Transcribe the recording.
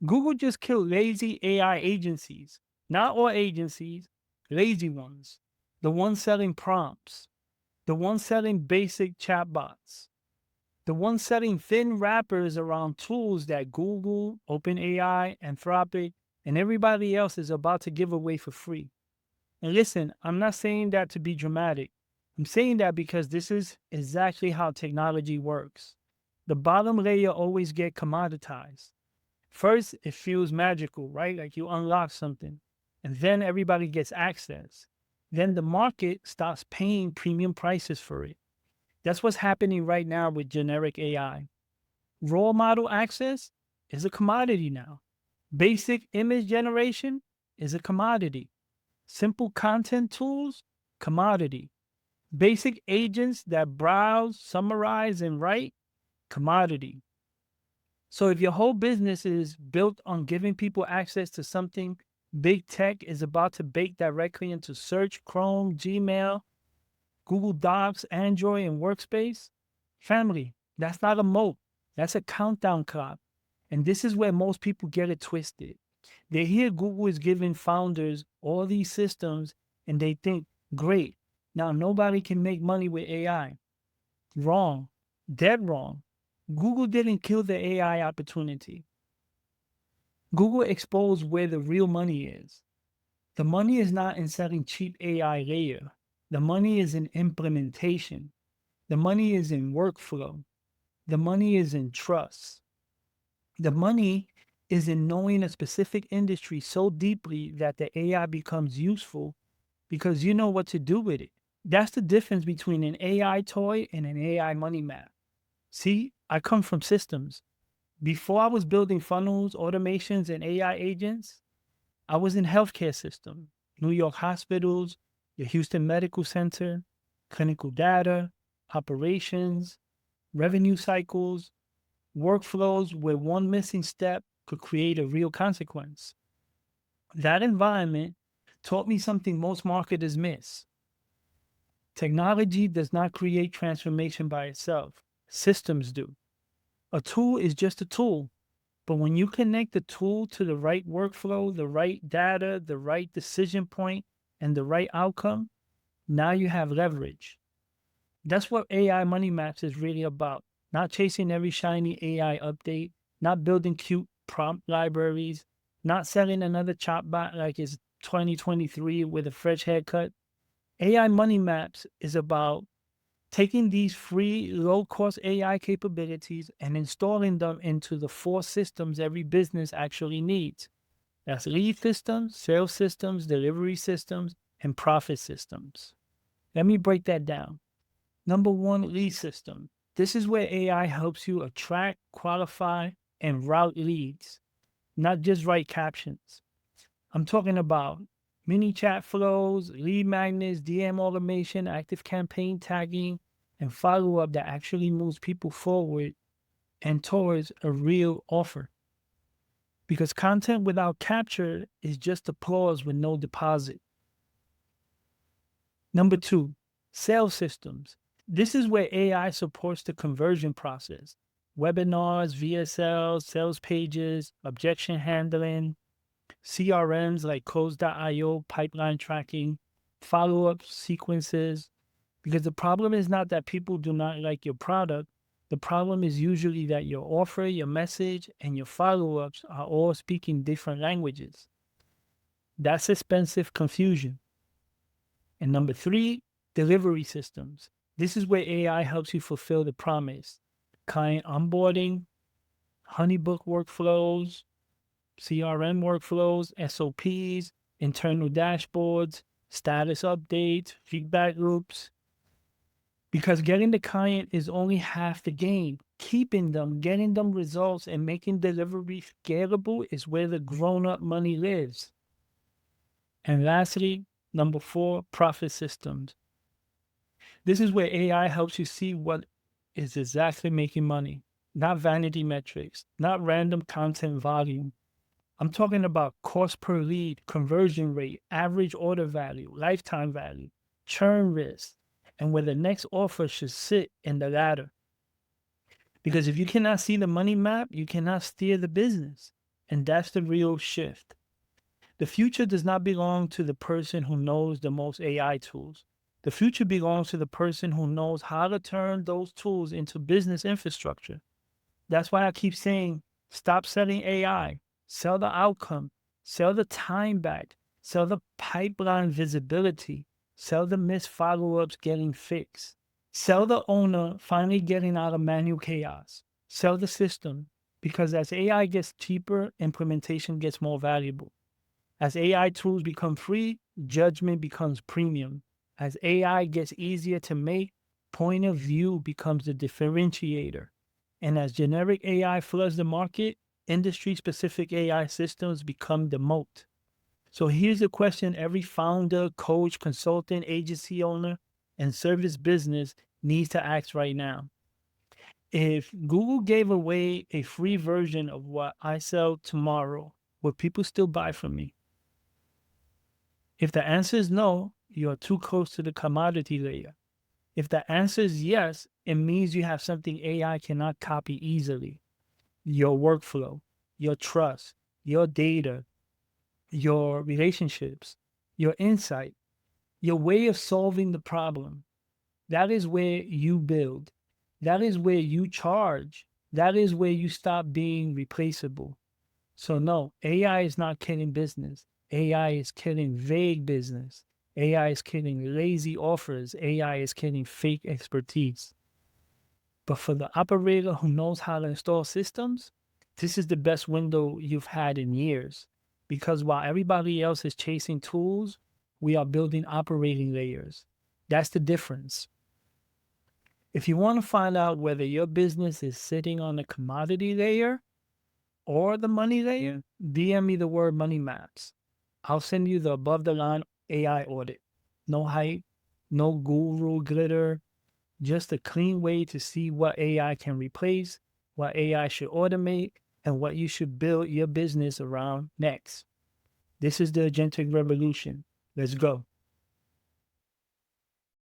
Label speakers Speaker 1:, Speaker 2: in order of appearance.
Speaker 1: Google just killed lazy AI agencies. Not all agencies, lazy ones. The ones selling prompts, the ones selling basic chatbots, the ones selling thin wrappers around tools that Google, OpenAI, Anthropic, and everybody else is about to give away for free. And listen, I'm not saying that to be dramatic. I'm saying that because this is exactly how technology works. The bottom layer always get commoditized. First, it feels magical, right? Like you unlock something, and then everybody gets access. Then the market starts paying premium prices for it. That's what's happening right now with generic AI. Raw model access is a commodity now. Basic image generation is a commodity. Simple content tools, commodity. Basic agents that browse, summarize, and write, commodity. So if your whole business is built on giving people access to something big tech is about to bake directly into search, Chrome, Gmail, Google Docs, Android, and Workspace, family, that's not a moat. That's a countdown clock. And this is where most people get it twisted. They hear Google is giving founders all these systems and they think, great, now nobody can make money with AI. Wrong. Dead wrong. Google didn't kill the AI opportunity. Google exposed where the real money is. The money is not in selling cheap AI layer. The money is in implementation. The money is in workflow. The money is in trust. The money is in knowing a specific industry so deeply that the AI becomes useful because you know what to do with it. That's the difference between an AI toy and an AI money map. See, I come from systems. Before I was building funnels, automations, and AI agents, I was in healthcare system, New York hospitals, the Houston Medical Center, clinical data, operations, revenue cycles, workflows where one missing step could create a real consequence. That environment taught me something most marketers miss. Technology does not create transformation by itself. Systems do. A tool is just a tool. But when you connect the tool to the right workflow, the right data, the right decision point, and the right outcome, now you have leverage. That's what AI Money Maps is really about. Not chasing every shiny AI update, not building cute prompt libraries, not selling another chatbot like it's 2023 with a fresh haircut. AI Money Maps is about taking these free, low cost AI capabilities and installing them into the four systems every business actually needs. That's lead systems, sales systems, delivery systems, and profit systems. Let me break that down. Number one, lead system. This is where AI helps you attract, qualify, and route leads, not just write captions. I'm talking about mini chat flows, lead magnets, DM automation, active campaign tagging, and follow up that actually moves people forward and towards a real offer. Because content without capture is just applause with no deposit. Number two, sales systems. This is where AI supports the conversion process. Webinars, VSLs, sales pages, objection handling, CRMs like Close.io, pipeline tracking, follow up sequences. Because the problem is not that people do not like your product. The problem is usually that your offer, your message, and your follow ups are all speaking different languages. That's expensive confusion. And number three, delivery systems. This is where AI helps you fulfill the promise. Client onboarding, honeybook workflows, CRM workflows, SOPs, internal dashboards, status updates, feedback loops. Because getting the client is only half the game. Keeping them, getting them results, and making delivery scalable is where the grown up money lives. And lastly, number four, profit systems. This is where AI helps you see what is exactly making money, not vanity metrics, not random content volume. I'm talking about cost per lead, conversion rate, average order value, lifetime value, churn risk, and where the next offer should sit in the ladder. Because if you cannot see the money map, you cannot steer the business. And that's the real shift. The future does not belong to the person who knows the most AI tools. The future belongs to the person who knows how to turn those tools into business infrastructure. That's why I keep saying stop selling AI, sell the outcome, sell the time back, sell the pipeline visibility, sell the missed follow ups getting fixed, sell the owner finally getting out of manual chaos, sell the system, because as AI gets cheaper, implementation gets more valuable. As AI tools become free, judgment becomes premium. As AI gets easier to make, point of view becomes the differentiator. And as generic AI floods the market, industry specific AI systems become the moat. So here's a question every founder, coach, consultant, agency owner, and service business needs to ask right now. If Google gave away a free version of what I sell tomorrow, would people still buy from me? If the answer is no, you are too close to the commodity layer. If the answer is yes, it means you have something AI cannot copy easily. Your workflow, your trust, your data, your relationships, your insight, your way of solving the problem. That is where you build. That is where you charge. That is where you stop being replaceable. So, no, AI is not killing business. AI is killing vague business. AI is killing lazy offers. AI is killing fake expertise. But for the operator who knows how to install systems, this is the best window you've had in years. Because while everybody else is chasing tools, we are building operating layers. That's the difference. If you want to find out whether your business is sitting on the commodity layer or the money layer, DM me the word money maps. I'll send you the above the line AI audit. No hype, no guru glitter, just a clean way to see what AI can replace, what AI should automate, and what you should build your business around next. This is the agentic revolution. Let's go.